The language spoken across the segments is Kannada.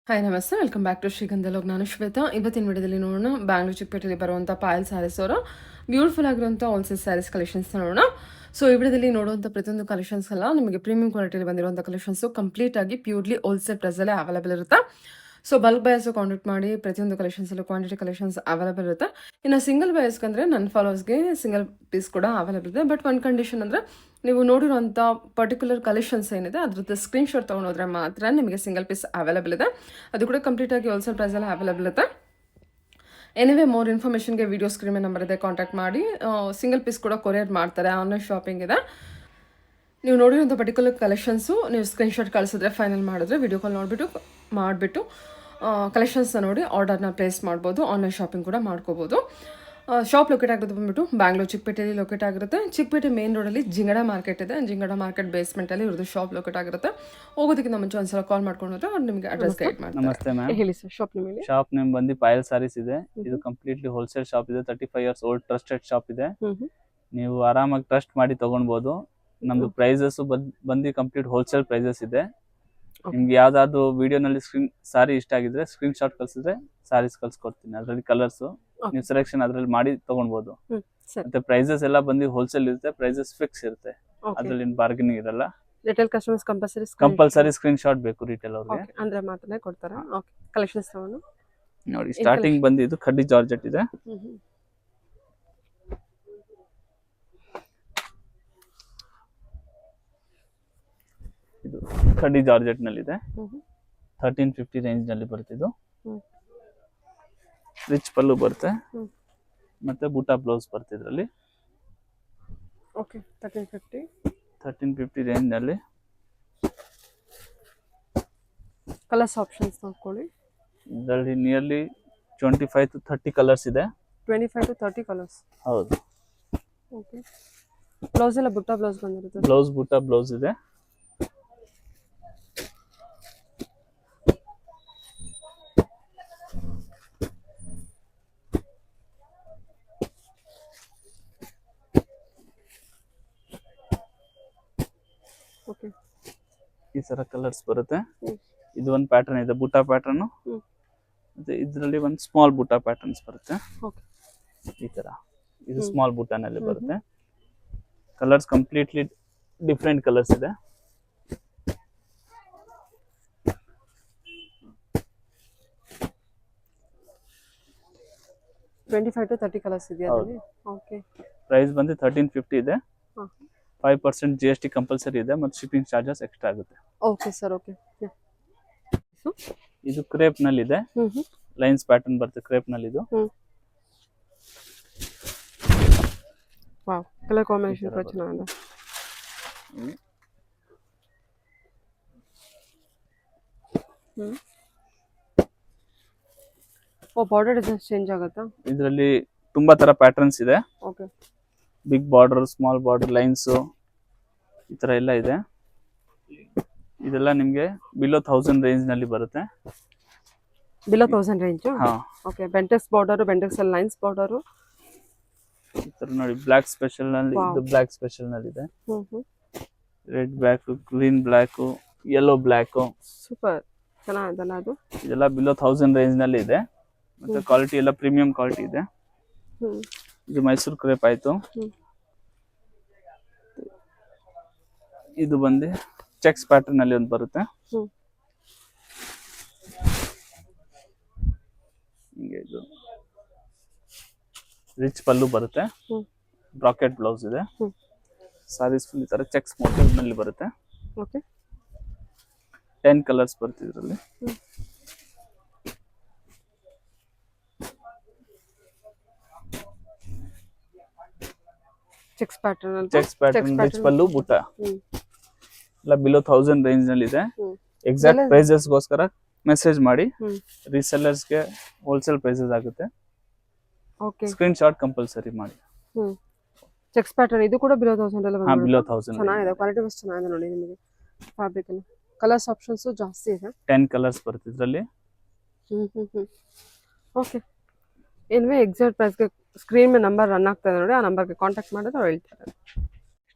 ಹಾಯ್ ನಮಸ್ತೆ, ವೆಲ್ಕಮ್ ಬ್ಯಾಕ್ ಟು ಶ್ರೀಗಂಧಲೋಕ್. ನಾನು ಶ್ವೇತಾ. ಇವತ್ತಿನ ವಿಡಿಯೋದಲ್ಲಿ ನೋಡೋಣ ಬ್ಯಾಂಗ್ಳೂರ್ ಚಿಕ್ಕಪೇಟೆಯಲ್ಲಿ ಬರುವಂಥ ಪಾಯಲ್ ಸ್ಯಾರೀಸ್ ಅವರ ಬ್ಯೂಟಿಫುಲ್ ಆಗಿರುವಂಥ ಹೋಲ್ಸೇಲ್ ಸ್ಯಾರೀಸ್ ಕಲೆಕ್ಷನ್ಸ್ ನೋಡೋಣ. ಸೊ ಈ ವಿಡಿಯೋದಲ್ಲಿ ನೋಡುವಂಥ ಪ್ರತಿಯೊಂದು ಕಲೆಕ್ಷನ್ಸ್ ಎಲ್ಲ ನಿಮಗೆ ಪ್ರೀಮಿಯಂ ಕ್ವಾಲಿಟಿಯಲ್ಲಿ ಬಂದಿರುವಂಥ ಕಲೆಕ್ಷನ್ಸು ಕಂಪ್ಲೀಟ್ ಆಗಿ ಪ್ಯೂರ್ಲಿ ಹೋಲ್ಸೇಲ್ ಪ್ರೈಸಲ್ಲೇ ಅವೈಲೇಬಲ್ ಇರುತ್ತೆ. ಸೊ ಬಲ್ಕ್ ಬಯರ್ಸು ಕಾಂಟ್ಯಾಕ್ಟ್ ಮಾಡಿ ಪ್ರತಿಯೊಂದು ಕಲೆಕ್ಷನ್ಸಲ್ಲೂ ಕ್ವಾಂಟಿಟಿ ಕಲೆಕ್ಷನ್ಸ್ ಅವೈಲೇಬಲ್ ಇರುತ್ತೆ. ಇನ್ನು ಸಿಂಗಲ್ ಬಯರ್ಸ್ಗೆ ಅಂದರೆ ನನ್ನ ಫಾಲೋವರ್ಸ್ಗೆ ಸಿಂಗಲ್ ಪೀಸ್ ಕೂಡ ಅವೈಲೇಬಲ್ ಇದೆ. ಬಟ್ ಒಂದು ಕಂಡೀಷನ್ ಅಂದರೆ ನೀವು ನೋಡಿರೋಂಥ ಪರ್ಟಿಕ್ಯುಲರ್ ಕಲೆಕ್ಷನ್ಸ್ ಏನಿದೆ ಅದ್ರದ್ದು ಸ್ಕ್ರೀನ್ಶಾಟ್ ತೊಗೊಂಡೋದ್ರೆ ಮಾತ್ರ ನಿಮಗೆ ಸಿಂಗಲ್ ಪೀಸ್ ಅವೈಲೇಬಲ್ ಇದೆ. ಅದು ಕೂಡ ಕಂಪ್ಲೀಟಾಗಿ ಹೋಲ್ಸೇಲ್ ಪ್ರೈಸಲ್ಲಿ ಅವೈಲೇಬಲ್ ಇದೆ. ಎನಿವೇ ಮೋರ್ ಇನ್ಫಾರ್ಮೇಷನ್ಗೆ ವಿಡಿಯೋ ಸ್ಕ್ರೀನ್ ಮೇಲೆ ನಂಬರ್ ಇದೆ, ಕಾಂಟ್ಯಾಕ್ಟ್ ಮಾಡಿ. ಸಿಂಗಲ್ ಪೀಸ್ ಕೂಡ ಕೊರಿಯರ್ ಮಾಡ್ತಾರೆ, ಆನ್ಲೈನ್ ಶಾಪಿಂಗ್ ಇದೆ. ನೀವು ನೋಡಿರೋಂಥ ಪರ್ಟಿಕ್ಯುಲರ್ ಕಲೆಕ್ಷನ್ಸು ನೀವು ಸ್ಕ್ರೀನ್ಶಾಟ್ ಕಳಿಸಿದ್ರೆ ಫೈನಲ್ ಮಾಡಿದ್ರೆ ವಿಡಿಯೋ ಕಾಲ್ ಮಾಡಿಬಿಟ್ಟು ಕಲೆಕ್ಷನ್ಸ್ನ ನೋಡಿ ಆರ್ಡರ್ನ ಪ್ಲೇಸ್ ಮಾಡ್ಬೋದು. ಆನ್ಲೈನ್ ಶಾಪಿಂಗ್ ಕೂಡ ಮಾಡ್ಕೋಬೋದು. ಶಾಪ್ ಲೊಕೇಟ್ ಆಗಿರೋದು ಬಂದ್ಬಿಟ್ಟು ಬ್ಯಾಂಗ್ಳೂರ್ ಚಿಕ್ಕಪೇಟೆಯಲ್ಲಿ ಲೊಕೇಟ್ ಆಗಿರುತ್ತೆ. ಚಿಕ್ಕಪೇಟೆ ಮೇನ್ ರೋಡಲ್ಲಿ ಜಿಂಗಡ ಮಾರ್ಕೆಟ್ ಇದೆ. ಜಿಂಗಡ ಮಾರ್ಕೆಟ್ ಬೇಸ್ಮೆಂಟಲ್ಲಿ ಇರೋದು ಶಾಪ್ ಲೊಕೇಟ್ ಆಗಿರುತ್ತೆ. ಹೋಗೋದಕ್ಕಿಂತ ಮುಂಚೆ ಒಂದ್ಸಲ ಕಾಲ್ ಮಾಡ್ಕೊಂಡು ಹೋದ್ರೆ ಅವ್ರು ನಿಮಗೆ ಅಡ್ರೆಸ್ ಗೈಡ್ ಮಾಡ್ತಾರೆ. ನಮಸ್ತೆ ಮ್ಯಾಮ್. ಹೇಳಿ ಸರ್, ಶಾಪ್ ನಿಮಗೆ? ಶಾಪ್ ನೇಮ್ ಬಂದು ಪಾಯಲ್ ಸಾರೀಸ್ ಇದೆ. ಇದು ಕಂಪ್ಲೀಟ್ಲಿ ಹೋಲ್ಸೇಲ್ ಶಾಪ್ ಇದೆ. 35 ಇಯರ್ಸ್ ಓಲ್ಡ್ ಟ್ರಸ್ಟೆಡ್ ಶಾಪ್ ಇದೆ. ನೀವು ಆರಾಮಾಗಿ ಟ್ರಸ್ಟ್ ಮಾಡಿ ತಗೊಳ್ಬಹುದು. ನಮ್ದು ಪ್ರೈಸಸ್ ಬಂದು ಕಂಪ್ಲೀಟ್ ಹೋಲ್ಸೇಲ್ ಪ್ರೈಸಸ್ ಇದೆ. ನಿಮ್ಗೆ ಯಾವ್ದಾದ್ರು ವಿಡಿಯೋನಲ್ಲಿ ಸಾರಿ ಇಷ್ಟ ಆಗಿದ್ರೆ ಸ್ಕ್ರೀನ್ ಶಾಟ್ ಕಳ್ಸಿದ್ರೆ ಸಾರೀಸ್ ಕಳ್ಸಿಕೊಡ್ತೀನಿ. ಅದ್ರಲ್ಲಿ ಕಲರ್ಸ್ ನೀವು ಸೆಲೆಕ್ಷನ್ ಅದ್ರಲ್ಲಿ ಮಾಡಿ ತಗೊಳ್ಬಹುದು. ಮತ್ತೆ ಪ್ರೈಸಸ್ ಎಲ್ಲ ಬಂದು ಹೋಲ್ಸೇಲ್ ಇರುತ್ತೆ. ಪ್ರೈಸಸ್ ಫಿಕ್ಸ್ ಇರುತ್ತೆ. ಅದ್ರಲ್ಲಿ ಬಾರ್ಗೇನಿಂಗ್ ಇರಲ್ಲ. Retail customers compulsory screen shot ಬೇಕು ರಿಟೇಲ್ ಅವ್ರಿಗೆ. ಅಂದ್ರೆ ಮಾತ್ರ ಕೊಡ್ತಾರೆ. ಓಕೆ, ಕಲೆಕ್ಷನ್ಸ್ ತಗೊಂಡು ನೋಡಿ. ಸ್ಟಾರ್ಟಿಂಗ್ ಬಂದು ಇದು ಖಡ್ಡಿ ಜಾರ್ಜೆಟ್ ಇದೆ. ಇದು ಖಡ್ಡಿ ಜಾರ್ಜೆಟ್ ನಲ್ಲಿ ಇದೆ. 1350 ರೇಂಜ್ ನಲ್ಲಿ ಬರುತ್ತಿದ್ದು. ರಿಚ್ ಪಲ್ಲು ಬರುತ್ತೆ. ಮತ್ತೆ ಬೂಟಾ ಬ್ಲೌಸ್ ಬರುತ್ತೆ ಇದರಲ್ಲಿ. ಓಕೆ, 1350 ರೇಂಜ್ ನಲ್ಲಿ ಕಲರ್ಸ್ ಆಪ್ಷನ್ಸ್ ನೋಡ್ಕೊಳ್ಳಿ. ಇದರಲ್ಲಿ ನಿಯರ್ಲಿ 25 to 30 ಕಲರ್ಸ್ ಇದೆ. 25 to 30 ಕಲರ್ಸ್. ಹೌದು. ಓಕೆ, ಬ್ಲೌಸ್ ಎಲ್ಲ ಬುಟ್ಟ ಬ್ಲೌಸ್ ಬಂದಿರುತ್ತೆ. ಬ್ಲೌಸ್ ಬೂಟಾ ಬ್ಲೌಸ್ ಇದೆ. ಓಕೆ, ಈ ತರ ಕಲರ್ಸ್ ಬರುತ್ತೆ. ಇದು ಒಂದು ಪ್ಯಾಟರ್ನ್ ಇದೆ, ಬೂಟಾ ಪ್ಯಾಟರ್ನ್. ಮತ್ತೆ ಇದರಲ್ಲಿ ಒಂದು ಸ್ಮಾಲ್ ಬೂಟಾ ಪ್ಯಾಟರ್ನ್ಸ್ ಬರುತ್ತೆ. ಓಕೆ, ಈ ತರ ಇದು ಸ್ಮಾಲ್ ಬೂಟಾನಲ್ಲಿ ಬರುತ್ತೆ. ಕಲರ್ಸ್ ಕಂಪ್ಲೀಟ್ಲಿ ಡಿಫ್ರೆಂಟ್ ಕಲರ್ಸ್ ಇದೆ. ಟ್ವೆಂಟಿ ಟು 30 ಕಲರ್ಸ್ ಇದೆಯಾ? ಓಕೆ, ಪ್ರೈಸ್ ಬಂದು 1350 ಇದೆ. 5% GST ಕಂಪಲ್ಸರಿ ಇದೆ. ಮತ್ತು ಶಿಪ್ಪಿಂಗ್ ಚಾರ್ಜಸ್ ಎಕ್ಸ್ಟ್ರಾ ಆಗುತ್ತೆ. Okay sir. ಓಕೆ, ಇದು ಕ್ರೇಪ್ ನಲ್ಲಿ ಇದೆ. ಲೈನ್ಸ್ ಪ್ಯಾಟರ್ನ್ ಬರುತ್ತೆ ಕ್ರೇಪ್ ನಲ್ಲಿ. ಇದು ವಾವ್, ಕಲರ್ ಕಾಂಬಿನೇಷನ್ ಕೂಡ ಚೆನ್ನಾಗಿದೆ. ಓ, ಬಾರ್ಡರ್ ಡಿಸೈನ್ ಚೇಂಜ್ ಆಗುತ್ತಾ? ಇದರಲ್ಲಿ ತುಂಬಾ ತರ ಪ್ಯಾಟರ್ನ್ಸ್ ಇದೆ. Okay, big border, small border, lines, ಈ ತರ ಎಲ್ಲ ಇದೆ. ಇದೆಲ್ಲ ನಿಮ್ಗೆ ಬಿಲೋ 1000 ರೇಂಜ್ ನಲ್ಲಿ ಬರುತ್ತೆ. Below 1000 range. ಹಾ, ಓಕೆ, ಬೆಂಟೆಕ್ಸ್ ಬಾರ್ಡರ್, ಬೆಂಟೆಕ್ಸ್ ಅಲ್ಲಿ ಲೈನ್ಸ್ ಬಾರ್ಡರ್. ಈ ತರ ನೋಡಿ. ಬ್ಲಾಕ್ ಸ್ಪೆಷಲ್ ನಲ್ಲಿ ಇದು ಬ್ಲಾಕ್ ಸ್ಪೆಷಲ್ ನಲ್ಲಿ ಇದೆ. Red block, green block, yellow block. Super, ಚೆನ್ನಾಗಿದೆಲ್ಲ ಅದು. ಇದೆಲ್ಲ ಬಿಲೋ 1000 ರೇಂಜ್ ನಲ್ಲಿ ಇದೆ. ಮತ್ತೆ ಕ್ವಾಲಿಟಿ ಎಲ್ಲ ಪ್ರೀಮಿಯಂ ಕ್ವಾಲಿಟಿ ಇದೆ. ಇದು ಮೈಸೂರು ಕ್ರೇಪ್ ಆಯ್ತು. ಇದು ಬಂದು ಚೆಕ್ಸ್ ಪ್ಯಾಟರ್ನ್ ಅಲ್ಲಿ ಒಂದು ಬರುತ್ತೆ. ಹಿಂಗೆ ಇದು ರಿಚ್ ಪಲ್ಲು ಬರುತ್ತೆ. ಬ್ರಾಕೆಟ್ ಬ್ಲೌಸ್ ಇದೆ. ಸಾರೀಸ್ ಫುಲ್ ಈ ತರ ಚೆಕ್ಸ್ ಮೋಟಿವ್ ನಲ್ಲಿ ಬರುತ್ತೆ. ಓಕೆ, 10 ಕಲರ್ಸ್ ಬರುತ್ತೆ ಇದರಲ್ಲಿ. ಚೆಕ್ಸ್ ಪ್ಯಾಟರ್ನ್, ರಿಚ್ ಪಲ್ಲು, ಬುಟ್ಟ ಎಲ್ಲ ಬಿಲೋ 1000 ರೇಂಜ್ ನಲ್ಲಿ ಇದೆ. ಎಕ್ಸಾಕ್ಟ್ ಪ್ರೈಸಸ್ ಗೋಸ್ಕರ ಮೆಸೇಜ್ ಮಾಡಿ. ರೀಸೆಲ್ಲರ್ಸ್ ಗೆ ಹೋಲ್ಸೇಲ್ ಪ್ರೈಸಸ್ ಆಗುತ್ತೆ. ಓಕೆ, ಸ್ಕ್ರೀನ್ ಶಾಟ್ ಕಂಪಲ್ಸರಿ ಮಾಡಿ. ಚೆಕ್ಸ್ ಪ್ಯಾಟರ್ನ್ ಇದು ಕೂಡ ಬಿಲೋ 1000 ಎಲ್ಲ ಬಂದಿದೆ. ಬಿಲೋ 1000 ಚೆನ್ನಾಗಿದೆ, ಕ್ವಾಲಿಟಿ ವೈಸ್ ಚೆನ್ನಾಗಿದೆ ನೋಡಿ. ನಿಮಗೆ ಫ್ಯಾಬ್ರಿಕ್ ಎಲ್ಲ ಕಲರ್ಸ್ ಆಪ್ಷನ್ಸ್ ಜಾಸ್ತಿ ಇದೆ. 10 ಕಲರ್ಸ್ ಬರುತ್ತೆ ಇದರಲ್ಲಿ. ಓಕೆ, ಏನ್ವೇ ಎಕ್ಸಾಕ್ಟ್ ಪ್ರೈಸ್ಗೆ ಸ್ಕ್ರೀನ್ ಮೇಲೆ ನಂಬರ್ ರನ್ ಆಗ್ತಾ ಇದೆ ನೋಡಿ. ಆ ನಂಬರ್ಗೆ ಕಾಂಟ್ಯಾಕ್ಟ್ ಮಾಡಿದ್ರೆ ಅವ್ರು ಹೇಳ್ತಾರೆ.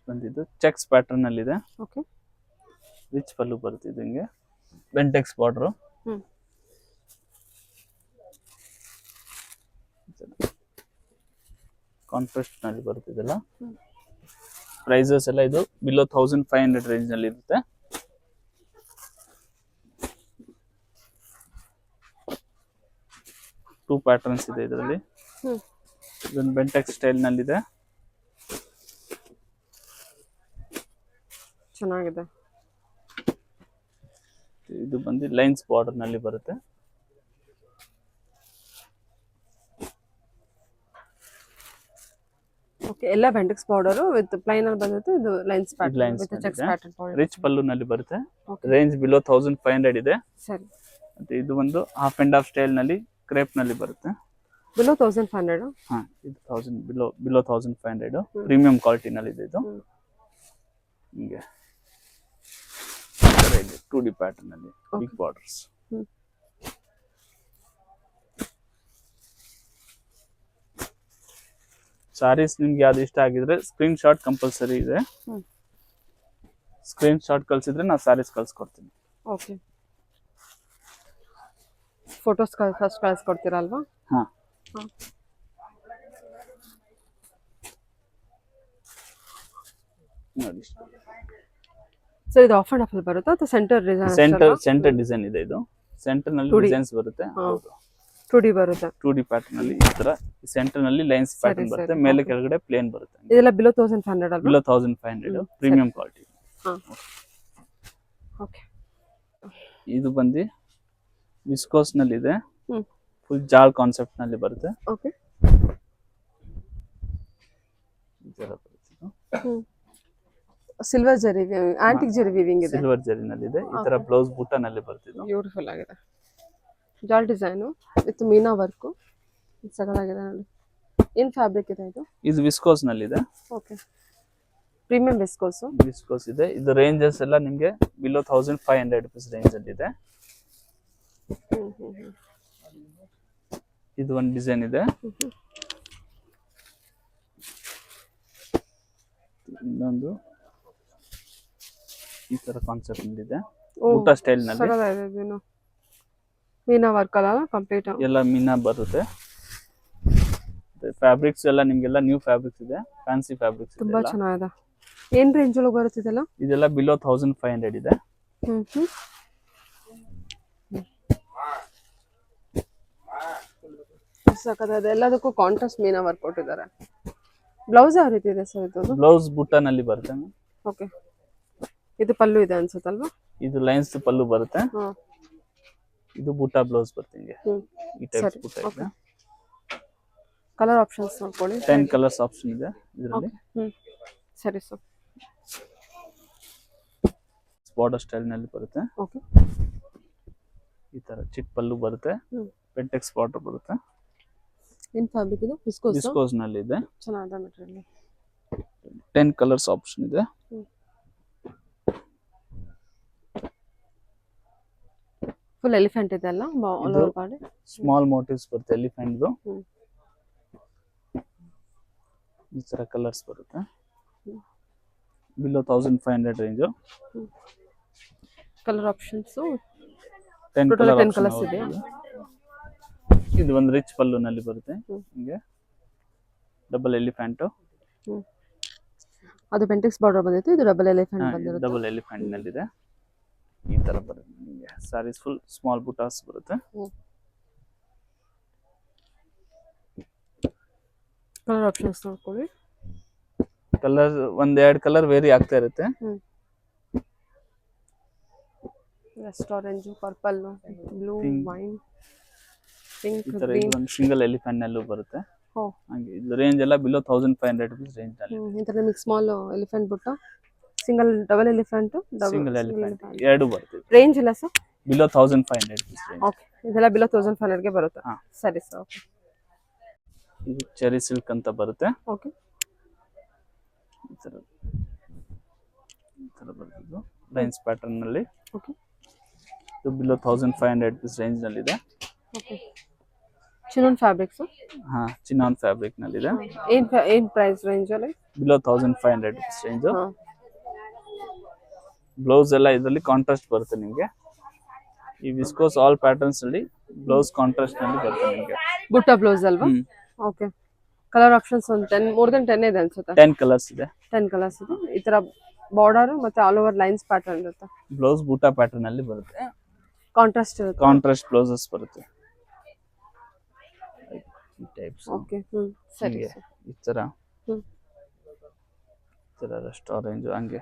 ಬಂದಿದ್ದು ಚೆಕ್ಸ್ ಪ್ಯಾಟರ್ನ್ ಅಲ್ಲಿ ಇದೆ. ಓಕೆ, ರಿಚ್ ಪಲ್ಲು ಬರುತ್ತೆ. ಇದು ಹಿಂಗೆ ಬೆಂಟೆಕ್ಸ್ ಬಾರ್ಡರ್. ಕಾಂಟ್ರಾಸ್ಟ್ ನಲ್ಲಿ ಬರುತ್ತಿದೆಲ್ಲ. ಪ್ರೈಸಸ್ ಎಲ್ಲ ಇದು ಬಿಲೋ 1500 ರೇಂಜ್ ನಲ್ಲಿ ಇರುತ್ತೆ. ಟೂ ಪ್ಯಾಟರ್ನ್ಸ್ ಇದೆ ಇದರಲ್ಲಿ. ಇದೊಂದು ಬೆಂಟೆಕ್ಸ್ ಸ್ಟೈಲ್ ನಲ್ಲಿ ಇದೆ. ಚೆನ್ನಾಗಿದೆ. ಇದು ಬಂದು ಲೈನ್ಸ್ ಬಾರ್ಡರ್ ನಲ್ಲಿ ಬರುತ್ತೆ. ಓಕೆ, ಎಲ್ಲ ಬೆಂಟೆಕ್ಸ್ ಬಾರ್ಡರ್ ವಿತ್ ಪ್ಲೈನ್ ಅಲ್ಲಿ ಬಂದಿತ್ತು. ಇದು lines pattern with checks pattern border. Rich pallu ನಲ್ಲಿ ಬರುತ್ತೆ. ರೇಂಜ್ ಬಿಲೋ 1500 ಇದೆ. ಸರಿ. ಮತ್ತೆ ಇದು ಒಂದು ಹಾಫ್ ಅಂಡ್ ಹಾಫ್ ಸ್ಟೈಲ್ ನಲ್ಲಿ ಕ್ರೇಪ್ ನಲ್ಲಿ ಬರುತ್ತೆ. ಬಿಲೋ 1500. ಹಾ, ಇದು 1000 ಬಿಲೋ 1500 ಪ್ರೀಮಿಯಂ ಕ್ವಾಲಿಟಿ ನಲ್ಲಿ ಇದೆ ಇದು. ಹಿಂಗೆ 2D ಪ್ಯಾಟರ್ನ್ ಅಲ್ಲಿ ಬಿಗ್ ಬಾರ್ಡರ್ಸ್. ಸಾರೀಸ್ ನಿಮ್ಗೆ ಯಾವ್ದು ಇಷ್ಟ ಆಗಿದ್ರೆ ಸ್ಕ್ರೀನ್ ಶಾಟ್ ಕಂಪಲ್ಸರಿ ಇದೆ. ಸ್ಕ್ರೀನ್ ಶಾಟ್ ಕಳ್ಸಿದ್ರೆ ನಾವು ಸಾರೀಸ್ ಕಳ್ಸ್ಕೊಡ್ತೀನಿ. ಓಕೆ, ಫೋಟೋಸ್ ಫಸ್ಟ್ ಕಳ್ಸ್ಕೊಡ್ತೀರಾ ಅಲ್ವಾ? ಹಾ, ನೋಡಿ. ಸೊ ಇದು ಆಫ್ ಅಂಡ್ ಆಫ್ ಅಲ್ಲಿ ಬರುತ್ತಾ ಅಥವಾ ಸೆಂಟರ್ ಡಿಸೈನ್? ಸೆಂಟರ್ ಡಿಸೈನ್ ಇದೆ ಇದು. ಸೆಂಟರ್ ನಲ್ಲಿ ಡಿಸೈನ್ಸ್ ಬರುತ್ತೆ. ಹೌದು, 2D ಬರುತ್ತೆ. 2D ಪ್ಯಾಟರ್ನ್ ಅಲ್ಲಿ ಈ ತರ ಸೆಂಟರ್ ನಲ್ಲಿ ಲೈನ್ಸ್ ಪ್ಯಾಟರ್ನ್ ಬರುತ್ತೆ. ಮೇಲೆ ಕೆಳಗಡೆ ಪ್ಲೇನ್ ಬರುತ್ತೆ. ಇದೆಲ್ಲ ಬಿಲೋ 1500 ಅಲ್ವಾ? Below 1500 premium quality. ಓಕೆ, ಇದು ಬಂದು ವಿಸ್ಕೋಸ್ ನಲ್ಲಿ ಇದೆ. ಫುಲ್ ಜಾಲ್ ಕಾನ್ಸೆಪ್ಟ್ ನಲ್ಲಿ ಬರುತ್ತೆ. ಓಕೆ, ಈ ತರ ಬರುತ್ತೆ. ಸಿಲ್ವರ್ ಜರಿ ಆಂಟಿಕ್ ಜರಿ ವೀವಿಂಗ್ ಇದೆ. ಸಿಲ್ವರ್ ಜರಿ ನಲ್ಲಿ ಇದೆ. ಈ ತರ ಬ್ಲೌಸ್ ಬುಟ್ಟ ನಲ್ಲಿ ಬರ್ತಿದೆ. ಬ್ಯೂಟಿಫುಲ್ ಆಗಿದೆ. ಜಾಲ್ ಡಿಸೈನು ವಿತ್ ಮೀನಾ ವರ್ಕು ಸಗದಾಗಿದೆ ನೋಡಿ. ಏನ್ ಫ್ಯಾಬ್ರಿಕ್ ಇದೆ ಇದು? ಇದು ವಿಸ್ಕೋಸ್ ನಲ್ಲಿ ಇದೆ. Okay, premium viscose. ವಿಸ್ಕೋಸ್ ಇದೆ. ಇದು ರೇಂಜಸ್ ಎಲ್ಲ ನಿಮಗೆ ಬಿಲೋ 1500 ರೂಪೀಸ್ ರೇಂಜ್ ಅಲ್ಲಿ ಇದೆ. ಇದು ಒಂದು ಡಿಸೈನ್ ಇದೆ. ಇನ್ನೊಂದು ಈ ತರ ಕಾನ್ಸೆಪ್ಟ್ ಇದೆ. ಬುಟ್ಟ ಸ್ಟೈಲ್ ನಲ್ಲಿ ಮೀನಾ ವರ್ಕ್ ಅಲ್ಲ ಕಂಪ್ಲೀಟ್. ಎಲ್ಲ ಮೀನಾ ಬರುತ್ತೆ. ಫ್ಯಾಬ್ರಿಕ್ಸ್ ಎಲ್ಲ ನಿಮ್ಗೆಲ್ಲ ನ್ಯೂ ಫ್ಯಾಬ್ರಿಕ್ಸ್ ಇದೆ. ಫ್ಯಾನ್ಸಿ ಫ್ಯಾಬ್ರಿಕ್ಸ್ ಇದೆ. ತುಂಬಾ ಚೆನ್ನಾಗಿದೆ. ಏನ್ ರೇಂಜ್ ಒಳಗೆ ಬರುತ್ತಿದೆಲ್ಲ? ಇದೆಲ್ಲ ಬಿಲೋ 1500 ಇದೆ. ಸಾಕದಾದ. ಎಲ್ಲದಕ್ಕೂ ಕಾಂಟ್ರಾಸ್ಟ್ ಮೀನಾ ವರ್ಕ್ ಕೊಟ್ಟಿದ್ದಾರೆ. ಬ್ಲೌಸ್ ಯಾವ ರೀತಿ ಇದೆ ಸರ್ ಇದು? ಬ್ಲೌಸ್ ಬುಟ್ಟ ನಲ್ಲಿ ಬರುತ್ತೆ. ಓಕೆ, ಇದು ಪಲ್ಲು ಇದೆ ಅನ್ಸುತ್ತಲ್ವಾ? ಇದು ಲೈನ್ಸ್ ಪಲ್ಲು ಬರುತ್ತೆ. ಇದು ಬುಟ್ಟ ಬ್ಲೌಸ್ ಬರುತ್ತೆ. ಹಿಂಗೆ ಈ ಟೈಪ್ ಬುಟ್ಟ ಇದೆ. ಕಲರ್ ಆಪ್ಷನ್ಸ್ ನೋಡ್ಕೊಳ್ಳಿ. 10 ಕಲರ್ಸ್ ಆಪ್ಷನ್ ಇದೆ ಇದರಲ್ಲಿ. ಸರಿ ಸರ್. ಬಾರ್ಡರ್ ಸ್ಟೈಲ್ ನಲ್ಲಿ ಬರುತ್ತೆ. ಓಕೆ, ಈ ತರ ಚಿಕ್ಕ ಪಲ್ಲು ಬರುತ್ತೆ. ಪೆಂಟೆಕ್ಸ್ ಬಾರ್ಡರ್ ಬರುತ್ತೆ. ಏನ್ ಫ್ಯಾಬ್ರಿಕ್ ಇದು? ವಿಸ್ಕೋಸ್ ನಲ್ಲಿ ಇದೆ. ಚೆನ್ನಾಗಿದೆ ಮೆಟೀರಿಯಲ್. 10 ಕಲರ್ಸ್ ಆಪ್ಷನ್ ಇದೆ. ಫುಲ್ ಎಲಿಫೆಂಟ್ ಇದೆ ಅಲ್ಲ all over body. Small motives ಬರುತ್ತೆ ಎಲಿಫೆಂಟ್ ದು. ಈ ತರ ಕಲರ್ಸ್ ಬರುತ್ತೆ. Below 1500 range. Colour options 10 colours ಇದೆ. ಇದು ಒಂದು ರಿಚ್ ಪಲ್ಲು ನಲ್ಲಿ ಬರುತ್ತೆ. ಹಿಂಗೆ ಡಬಲ್ ಎಲಿಫೆಂಟ್. ಅದು ಬೆಂಟೆಕ್ಸ್ ಬಾರ್ಡರ್ ಬಂದಿತ್ತು. ಇದು ಡಬಲ್ ಎಲಿಫೆಂಟ್ ಬಂದಿರುತ್ತೆ. ಡಬಲ್ ಎಲಿಫೆಂಟ್ ನಲ್ಲಿ ಇದೆ. ಈ ತರ ಬರುತ್ತೆ ನಿಮಗೆ. ಸಾರೀಸ್ ಫುಲ್ ಸ್ಮಾಲ್ ಬುಟಾಸ್ ಬರುತ್ತೆ. ಕಲರ್ ಆಪ್ಷನ್ಸ್ ನೋಡ್ಕೊಳ್ಳಿ. ಕಲರ್ ಒಂದೆರಡು ಕಲರ್ ವೇರಿ ಆಗ್ತಾ ಇರುತ್ತೆ. Rest orange, purple, blue, wine, pink, ಈ ತರ ಇದು ಒಂದು ಸಿಂಗಲ್ ಎಲಿಫೆಂಟ್ ನಲ್ಲೂ ಬರುತ್ತೆ. ಹಾಗೆ ಇದು ರೇಂಜ್ ಎಲ್ಲ ಬಿಲೋ 1500 ರೂಪೀಸ್ ರೇಂಜ್ ನಲ್ಲಿ. ಈ ತರ ನಿಮಗೆ ಸ್ಮಾಲ್ ಎಲಿಫೆಂಟ್ ಬುಟ್ಟ, single double elephant, single elephant ಎರಡು ಬರುತ್ತೆ. ರೇಂಜ್ ಇಲ್ಲ sir? Below 1500 rupees range. Okay, ಇದೆಲ್ಲ ಬಿಲೋ 1500 ಗೆ ಬರುತ್ತೆ. ಸರಿ ಸರ್. ಓಕೆ, ಇದು ಚೆರಿ ಸಿಲ್ಕ್ ಅಂತ ಬರುತ್ತೆ. ಓಕೆ, ಈ ತರ ಬರುತ್ತೆ ಲೈನ್ಸ್ ಪ್ಯಾಟರ್ನ್ ನಲ್ಲಿ. ಓಕೆ, ಇದು ಬಿಲೋ 1500 ರೂಪೀಸ್ ರೇಂಜ್ ನಲ್ಲಿ ಇದೆ. Okay, chinon fabrics. ಹಾ, ಚಿನಾನ್ ಫ್ಯಾಬ್ರಿಕ್ ನಲ್ಲಿ ಇದೆ. ಏನ್ ಪ್ರೈಸ್ ರೇಂಜ್ ಅಲ್ಲಿ? Below 1500 rupees range. ಬ್ಲೌಸ್ ಎಲ್ಲ ಇದರಲ್ಲಿ ಕಾಂಟ್ರಾಸ್ಟ್ ಬರುತ್ತೆ ನಿಮಗೆ. ಈ ವಿಸ್ಕೋಸ್ ಆಲ್ ಪ್ಯಾಟರ್ನ್ಸ್ ಅಲ್ಲಿ ಬ್ಲೌಸ್ ಕಾಂಟ್ರಾಸ್ಟ್ ನಲ್ಲಿ ಬರುತ್ತೆ ನಿಮಗೆ. ಬುಟ್ಟ ಬ್ಲೌಸ್ ಅಲ್ವಾ? ಓಕೆ, ಕಲರ್ ಆಪ್ಷನ್ಸ್ ಒಂದು 10 ಮೋರ್ ದೆನ್ 10 ಇದೆ ಅನ್ಸುತ್ತೆ. 10 ಕಲರ್ಸ್ ಇದೆ. 10 ಕಲರ್ಸ್ ಇದೆ. ಈ ತರ ಬಾರ್ಡರ್ ಮತ್ತೆ ಆಲ್ ಓವರ್ ಲೈನ್ಸ್ ಪ್ಯಾಟರ್ನ್ ಇರುತ್ತೆ. ಬ್ಲೌಸ್ ಬೂಟಾ ಪ್ಯಾಟರ್ನ್ ಅಲ್ಲಿ ಬರುತ್ತೆ. ಕಾಂಟ್ರಾಸ್ಟ್ ಇರುತ್ತೆ. ಕಾಂಟ್ರಾಸ್ಟ್ ಬ್ಲೌಸಸ್ ಬರುತ್ತೆ ಈ ಟೈಪ್ಸ್. ಓಕೆ ಸರಿ ಸರ್. ಈ ತರ ಹ್ಮ್ ಈ ತರ ರೆಸ್ಟ್ ಆರೆಂಜ್ ಹಂಗೆ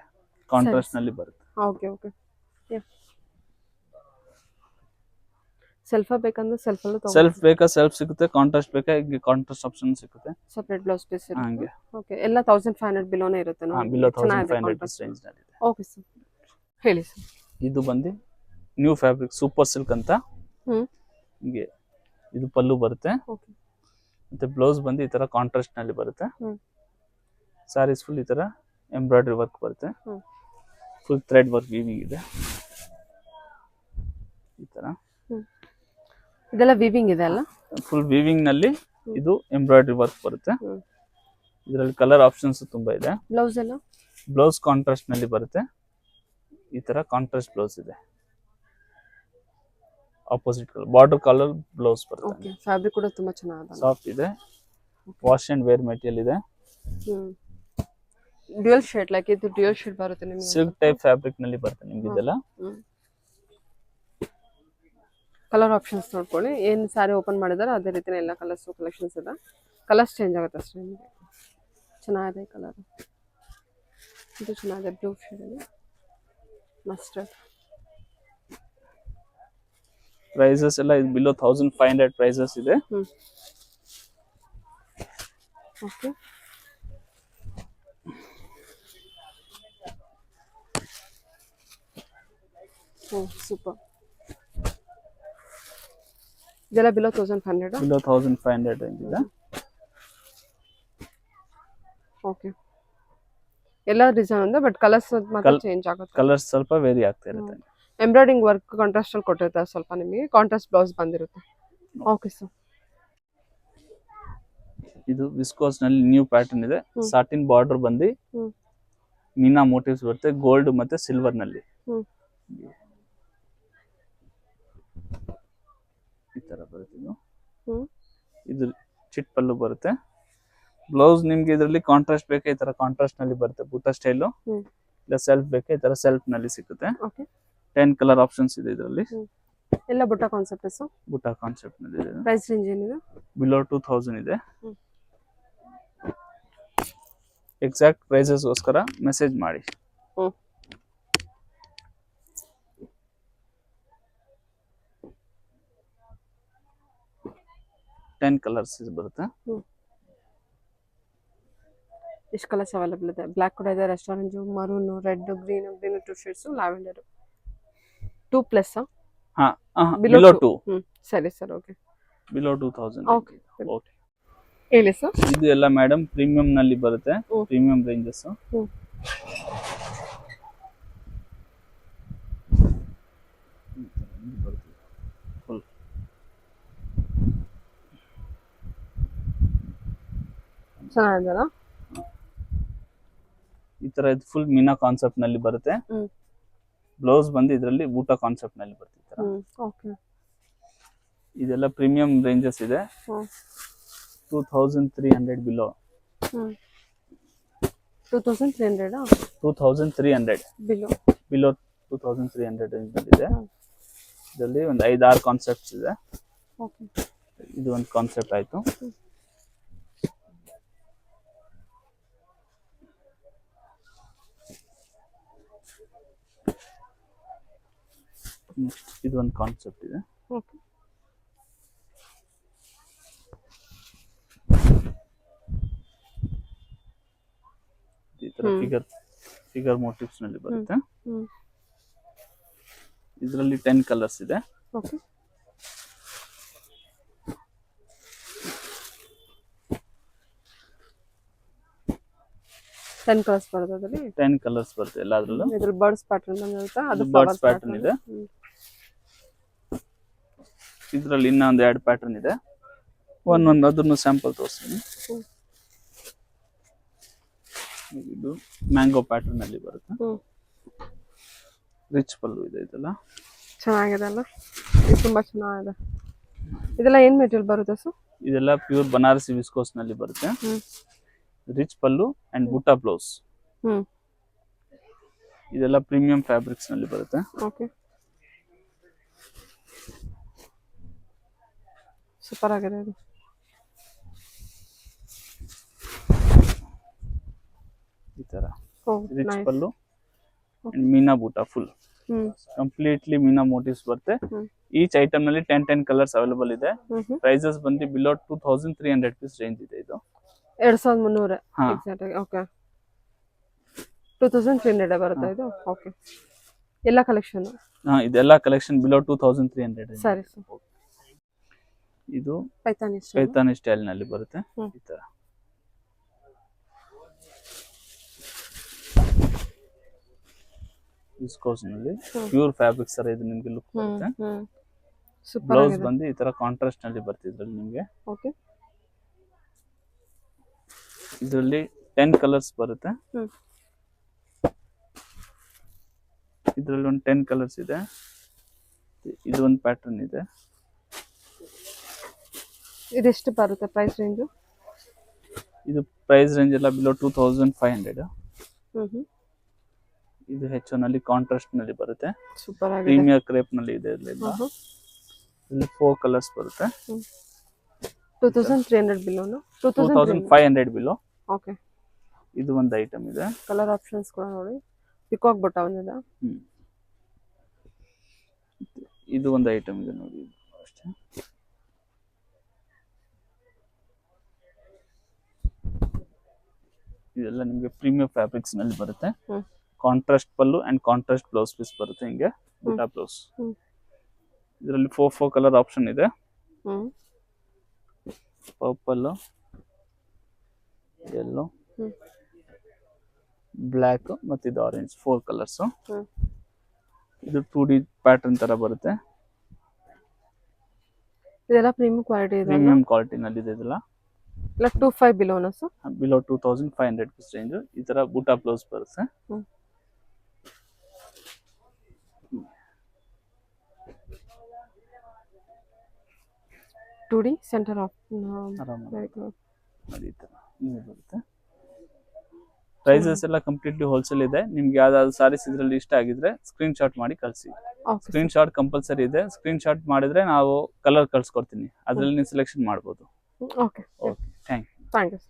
ಕಾಂಟ್ರಾಸ್ಟ್ ನಲ್ಲಿ ಬರುತ್ತೆ. Okay okay. ಸೆಲ್ಫ್ ಬೇಕಂದ್ರೆ ಸೆಲ್ಫ್ ಅಲ್ಲೂ ತಗೋ. ಸೆಲ್ಫ್ ಬೇಕಾ ಸೆಲ್ಫ್ ಸಿಗುತ್ತೆ, ಕಾಂಟ್ರಾಸ್ಟ್ ಬೇಕಾ ಈಗ ಕಾಂಟ್ರಾಸ್ಟ್ ಆಪ್ಷನ್ ಸಿಗುತ್ತೆ. ಸೆಪರೇಟ್ ಬ್ಲೌಸ್ ಪೀಸ್ ಇರುತ್ತೆ. ಹಂಗೆ ಓಕೆ ಎಲ್ಲ 1500 ಬಿಲೋನೇ ಇರುತ್ತೆ ನೋಡಿ. ಬಿಲೋ 1500 ರೇಂಜ್ ನಲ್ಲಿ ಇದೆ. ಓಕೆ ಸರ್ ಹೇಳಿ ಸರ್. ಇದು ಬಂದು ನ್ಯೂ ಫ್ಯಾಬ್ರಿಕ್ ಸೂಪರ್ ಸಿಲ್ಕ್ ಅಂತ. ಹಿಂಗೆ ಇದು ಪಲ್ಲು ಬರುತ್ತೆ. ಓಕೆ ಮತ್ತೆ ಬ್ಲೌಸ್ ಬಂದು ಈ ತರ ಕಾಂಟ್ರಾಸ್ಟ್ ನಲ್ಲಿ ಬರುತ್ತೆ. ಸಾರೀಸ್ ಫುಲ್ ಈ ತರ ಎಂಬ್ರಾಯ್ಡರಿ ವರ್ಕ್ ಬರುತ್ತೆ. ಫುಲ್ ಥ್ರೆಡ್ ವರ್ಕ್ ವೀವಿಂಗ್ ಇದೆ ಈ ತರ. ಇದೆಲ್ಲ ವೀವಿಂಗ್ ಇದೆ ಅಲ್ಲ? ಫುಲ್ ವೀವಿಂಗ್ ನಲ್ಲಿ ಇದು ಎಂಬ್ರಾಯ್ಡರಿ ವರ್ಕ್ ಬರುತ್ತೆ. ಇದರಲ್ಲಿ ಕಲರ್ ಆಪ್ಷನ್ಸ್ ತುಂಬಾ ಇದೆ. ಬ್ಲೌಸ್ ಎಲ್ಲ ಬ್ಲೌಸ್ ಕಾಂಟ್ರಾಸ್ಟ್ ನಲ್ಲಿ ಬರುತ್ತೆ. ಈ ತರ ಕಾಂಟ್ರಾಸ್ಟ್ ಬ್ಲೌಸ್ ಇದೆ. Opposite colour border colour blouse ಬರುತ್ತೆ. ಓಕೆ ಫ್ಯಾಬ್ರಿಕ್ ಕೂಡ ತುಂಬಾ ಚೆನ್ನಾಗಿದೆ. ಸಾಫ್ಟ್ ಇದೆ. ವಾಶ್ ಅಂಡ್ ವೇರ್ ಮೆಟೀರಿಯಲ್ ಇದೆ. ಡ್ಯುಯಲ್ ಶೇಡ್ ಲೈಕ್ ಇದು ಡ್ಯುಯಲ್ ಶೇಡ್ ಬರುತ್ತೆ ನಿಮಗೆ. ಸಿಲ್ಕ್ ಟೈಪ್ ಫ್ಯಾಬ್ರಿಕ್ ನಲ್ಲಿ ಬರುತ್ತೆ ನಿಮಗೆ ಇದೆಲ್ಲ. ಕಲರ್ ಆಪ್ಷನ್ಸ್ ನೋಡ್ಕೊಳ್ಳಿ. ಏನು ಸಾರಿ ಓಪನ್ ಮಾಡಿದಾರೆ ಅದೇ ರೀತಿನೇ ಎಲ್ಲ ಕಲರ್ಸ್ ಕಲೆಕ್ಷನ್ಸ್ ಇದೆ. ಕಲರ್ಸ್ ಚೇಂಜ್ ಆಗುತ್ತೆ ಅಷ್ಟೇ ನಿಮಗೆ. ಚೆನ್ನಾಗಿದೆ ಕಲರ್. ಇದು ಚೆನ್ನಾಗಿದೆ ಬ್ಲೂ ಶೇಡ್ ಅಲ್ಲಿ ಮಸ್ಟರ್ಡ್. ಪ್ರೈಸಸ್ ಎಲ್ಲ ಇದು ಬಿಲೋ 1500 ಪ್ರೈಸಸ್ ಇದೆ. Okay super. ಇದೆಲ್ಲ ಬಿಲೋ 1500. ಬಿಲೋ 1500 ರೇಂಜ್ ಇದೆ. ಓಕೆ ಎಲ್ಲ ಡಿಸೈನ್ ಇದೆ ಬಟ್ ಕಲರ್ಸ್ ಮಾತ್ರ ಚೇಂಜ್ ಆಗುತ್ತೆ. ಕಲರ್ಸ್ ಸ್ವಲ್ಪ ವೇರಿ ಆಗ್ತಾ ಇರುತ್ತೆ. ಎಂಬ್ರಾಯ್ಡಿಂಗ್ ವರ್ಕ್ ಕಾಂಟ್ರಾಸ್ಟ್ ಅಲ್ಲಿ ಕೊಟ್ಟಿರ್ತಾರೆ ಸ್ವಲ್ಪ ನಿಮಗೆ. ಕಾಂಟ್ರಾಸ್ಟ್ ಬ್ಲೌಸ್ ಬಂದಿರುತ್ತೆ. Okay sir. ಇದು ವಿಸ್ಕೋಸ್ ನಲ್ಲಿ ನ್ಯೂ ಪ್ಯಾಟರ್ನ್ ಇದೆ. ಸಾಟಿನ್ ಬಾರ್ಡರ್ ಬಂದು ಮೀನಾ ಮೋಟಿವ್ಸ್ ಬರುತ್ತೆ ಗೋಲ್ಡ್ ಮತ್ತೆ ಸಿಲ್ವರ್ ನಲ್ಲಿ. ಈ ತರ ಬರುತ್ತೆ ಇದು. ಇದು ಚಿಟ್ ಪಲ್ಲು ಬರುತ್ತೆ. ಬ್ಲೌಸ್ ನಿಮ್ಗೆ ಇದರಲ್ಲಿ ಕಾಂಟ್ರಾಸ್ಟ್ ಬೇಕಾ ಈ ತರ ಕಾಂಟ್ರಾಸ್ಟ್ ನಲ್ಲಿ ಬರುತ್ತೆ ಬೂಟಾ ಸ್ಟೈಲ್. ಇಲ್ಲ ಸೆಲ್ಫ್ ಬೇಕಾ ಈ ತರ ಸೆಲ್ಫ್ ನಲ್ಲಿ ಸಿಗುತ್ತೆ. 10 ಕಲರ್ ಆಪ್ಷನ್ಸ್ ಇದೆ ಇದರಲ್ಲಿ. ಎಲ್ಲ ಬುಟ್ಟ ಕಾನ್ಸೆಪ್ಟ್ಸ್. ಬುಟ್ಟ ಕಾನ್ಸೆಪ್ಟ್ ನಲ್ಲಿ ಇದೆ. ಪ್ರೈಸ್ ರೇಂಜ್ ಏನಿದೆ? ಬಿಲೋ 2000 ಇದೆ. ಎಕ್ಸಾಕ್ಟ್ ಪ್ರೈಸಸ್ ಗೋಸ್ಕರ ಮೆಸೇಜ್ ಮಾಡಿ. ಟೆನ್ ಕಲರ್ಸ್ ಬರುತ್ತೆ. ಎಷ್ಟು ಕಲರ್ಸ್ ಅವೈಲೇಬಲ್ ಇದೆ? ಬ್ಲಾಕ್ ಕೂಡ ಇದೆ, restaurant maroon, red, green 2 shades, lavender 2+. Below 2. ಸರಿ ಸರ್. Okay below 2000. ಓಕೆ ಹೇಳಿ ಸರ್. ಇದು ಎಲ್ಲ ಮೇಡಮ್ ಪ್ರೀಮಿಯಂ ನಲ್ಲಿ ಬರುತ್ತೆ. Premium ranges. ಫುಲ್ ಚೆನ್ನಾಗಿದೆಯಲ್ಲ ಈ ತರ. ಇದು ಫುಲ್ ಮೀನಾ ಕಾನ್ಸೆಪ್ಟ್ ನಲ್ಲಿ ಬರುತ್ತೆ. ಬ್ಲೌಸ್ ಬಂದು ಇದರಲ್ಲಿ ಬೂಟಾ ಕಾನ್ಸೆಪ್ಟ್ ನಲ್ಲಿ ಬರುತ್ತೆ ಈ ತರ. ಓಕೆ ಇದೆಲ್ಲ ಪ್ರೀಮಿಯಂ ರೇಂಜಸ್ ಇದೆ. 2300 ಬಿಲೋ. 2300 2300 ಬಿಲೋ. ಬಿಲೋ 2300 ರೇಂಜ್ ನಲ್ಲಿ ಇದೆ. ಇದರಲ್ಲಿ ಒಂದು 5-6 ಕಾನ್ಸೆಪ್ಟ್ಸ್ ಇದೆ. ಓಕೆ ಇದು ಒಂದು ಕಾನ್ಸೆಪ್ಟ್ ಆಯ್ತು. ನೆಕ್ಸ್ಟ್ ಇದು ಒಂದು ಕಾನ್ಸೆಪ್ಟ್ ಇದೆ. ಓಕೆ ಈ ತರ ಫಿಗರ್ ಮೋಟಿವ್ಸ್ ನಲ್ಲಿ ಬರುತ್ತೆ. ಇದರಲ್ಲಿ 10 ಕಲರ್ಸ್ ಇದೆ. ಓಕೆ 10 ಕಲರ್ಸ್ ಬರುತ್ತೆ ಅದರಲ್ಲಿ. 10 ಕಲರ್ಸ್ ಬರುತ್ತೆ ಎಲ್ಲಾದ್ರಲ್ಲೂ. ಇದರಲ್ಲಿ ಬರ್ಡ್ಸ್ ಪ್ಯಾಟರ್ನ್ ಬಂದಿರುತ್ತೆ. ಅದು ಬರ್ಡ್ಸ್ ಪ್ಯಾಟರ್ನ್ ಇದೆ. ಇದರಲ್ಲಿ ಇನ್ನೊಂದು 2 ಪ್ಯಾಟರ್ನ್ ಇದೆ. ಒಂದೊಂದು ಅದನ್ನು ಸ್ಯಾಂಪಲ್ ತೋರಿಸ್ತೀನಿ. ಇದು ಮ್ಯಾಂಗೋ ಪ್ಯಾಟರ್ನ್ ಅಲ್ಲಿ ಬರುತ್ತೆ. ರಿಚ್ ಪಲ್ಲು ಇದೆ. ಇದೆಲ್ಲ ಚೆನ್ನಾಗಿದೆ ಅಲ್ಲ. ಇದು ತುಂಬಾ ಚೆನ್ನಾಗಿದೆ. ಇದೆಲ್ಲ ಏನ್ ಮೆಟೀರಿಯಲ್ ಬರುತ್ತೆ ಸರ್? ಇದೆಲ್ಲ ಪ್ಯೂರ್ ಬನಾರಸಿ ವಿಸ್ಕೋಸ್ ನಲ್ಲಿ ಬರುತ್ತೆ. ಹ್ಮ್ ರಿಚ್ ಪಲ್ಲು ಅಂಡ್ ಬುಟಾ ಬ್ಲೌಸ್. ಹ್ಮ್ ಇದೆಲ್ಲ ಪ್ರೀಮಿಯಂ ಫ್ಯಾಬ್ರಿಕ್ಸ್ ನಲ್ಲಿ ಬರುತ್ತೆ. ಓಕೆ, ಸೂಪರ್ ಆಗಿದೆ ಇದು. ಈ ತರ oh rich nice. Pallu and ಮೀನಾ ಬೂಟಾ ಫುಲ್ ಹ್ಮ್ ಕಂಪ್ಲೀಟ್ಲಿ ಮೀನಾ ಮೋಟಿವ್ಸ್ ಬರುತ್ತೆ. ಹ್ಮ್ ಈಚ್ ಐಟಮ್ ನಲ್ಲಿ 10 ಕಲರ್ಸ್ ಅವೈಲೇಬಲ್ ಇದೆ. ಹ್ಮ್ ಪ್ರೈಸಸ್ ಬಂದು ಬಿಲೋ 2300 rupees ರೇಂಜ್ ಇದೆ ಇದು. 2300 ಹಾ. ಎಕ್ಸಾಕ್ಟ್ ಆಗಿ. ಓಕೆ, 2300 ಬರುತ್ತಾ ಇದು? ಓಕೆ, ಎಲ್ಲ ಕಲೆಕ್ಷನ್. ಇದೆಲ್ಲ ಕಲೆಕ್ಷನ್ ಬಿಲೋ 2300. ಸರಿ ಸರ್. ಇದು ಪೈತಾನಿ ಪೈತಾನಿ ಸ್ಟೈಲ್ ನಲ್ಲಿ ಬರುತ್ತೆ. ಹ್ಮ್. ಈ ತರ ವಿಸ್ಕೋಸ್ ನಲ್ಲಿ ಪ್ಯೂರ್ ಫ್ಯಾಬ್ರಿಕ್ಸ್ ತರ ಇದು ನಿಮ್ಗೆ ಲುಕ್ ಬರುತ್ತೆ. ಸೂಪರ್ ಬ್ಲೌಸ್ ಆಗಿದೆ. ಬಂದು ಈ ತರ ಕಾಂಟ್ರಾಸ್ಟ್ ನಲ್ಲಿ ಬರ್ತಿದ್ರಲ್ಲಿ ನಿಮ್ಗೆ. ಓಕೆ, ಇದರಲ್ಲಿ 10 ಕಲರ್ಸ್ ಬರುತ್ತೆ. ಹ್ಮ್ ಇದರಲ್ಲಿ ಒಂದು 10 ಕಲರ್ಸ್ ಇದೆ. ಇದು ಒಂದು ಪ್ಯಾಟರ್ನ್ ಇದೆ. ಇದೆಷ್ಟು ಬರುತ್ತೆ ಪ್ರೈಸ್ ರೇಂಜು? ಇದು ಪ್ರೈಸ್ ರೇಂಜ್ ಎಲ್ಲ ಬಿಲೋ 2500. ಹ್ಮ್ ಇದು ಹೆಚ್ಚು ನಲ್ಲಿ ಕಾಂಟ್ರಾಸ್ಟ್ ನಲ್ಲಿ ಬರುತ್ತೆ. ಸೂಪರ್ ಆಗಿದೆ. ಪ್ರೀಮಿಯರ್ ಕ್ರೇಪ್ ನಲ್ಲಿ ಇದೆ. ಇಲ್ಲಿ 4 ಕಲರ್ಸ್ ಬರುತ್ತೆ. 2300 ಬಿಲೋನು? 2500 ಬಿಲೋ. ಓಕೆ, ಇದು ಒಂದು ಐಟಮ್ ಇದೆ. ಕಲರ್ ಆಪ್ಷನ್ಸ್ ಕೂಡ ನೋಡಿ. ಪಿಕಾಕ್ ಬುಟ್ಟ ಒಂದಿದೆ. ಇದು ಒಂದು ಐಟಮ್ ಇದೆ ನೋಡಿ ಅಷ್ಟೇ. ಇದೆಲ್ಲ ನಿಮ್ಗೆ ಪ್ರೀಮಿಯಂ ಫ್ಯಾಬ್ರಿಕ್ಸ್ ನಲ್ಲಿ ಬರುತ್ತೆ. Contrast pallu and contrast blouse piece ಬರುತ್ತೆ. ಹಿಂಗೆ ಬುಟಾ ಬ್ಲೌಸ್. ಇದರಲ್ಲಿ 4 ಕಲರ್ ಆಪ್ಷನ್ ಇದೆ. ಪರ್ಪಲ್, ಯೆಲ್ಲೋ, ಬ್ಲ್ಯಾಕ್ ಮತ್ತೆ ಇದು ಆರೆಂಜ್. 4 ಕಲರ್ಸ್. ಇದು 2D ಪ್ಯಾಟರ್ನ್ ತರ ಬರುತ್ತೆ. ಇದೆಲ್ಲ ಪ್ರೀಮಿಯಂ ಕ್ವಾಲಿಟಿ ಇದೆ. ಪ್ರೀಮಿಯಂ ಕ್ವಾಲಿಟಿ ನಲ್ಲಿ ಇದೆ ಇದೆಲ್ಲ. ಇಲ್ಲ 25 ಬಿಲೋನ ಸರ್? Below 2500 rupees range. ಈ ತರ ಬೂಟಾ ಬ್ಲೌಸ್ ಬರುತ್ತೆ. ಟು ಡಿ ಸೆಂಟರ್ ಆಫ್ ಬರುತ್ತೆ. ಪ್ರೈಸಸ್ ಎಲ್ಲ ಕಂಪ್ಲೀಟ್ಲಿ ಹೋಲ್ಸೇಲ್ ಇದೆ. ನಿಮ್ಗೆ ಯಾವ್ದಾದ್ರು ಸಾರೀಸ್ ಇದ್ರಲ್ಲಿ ಇಷ್ಟ ಆಗಿದ್ರೆ ಸ್ಕ್ರೀನ್ ಶಾಟ್ ಮಾಡಿ ಕಳಿಸಿ. ಸ್ಕ್ರೀನ್ ಶಾಟ್ ಕಂಪಲ್ಸರಿ ಇದೆ. ಸ್ಕ್ರೀನ್ ಶಾಟ್ ಮಾಡಿದ್ರೆ ನಾವು ಕಲರ್ ಕಳ್ಸ್ಕೊಡ್ತೀನಿ. ಅದ್ರಲ್ಲಿ ನೀವು ಸೆಲೆಕ್ಷನ್ ಮಾಡ್ಬೋದು. Okay, okay, thank you. Thank you.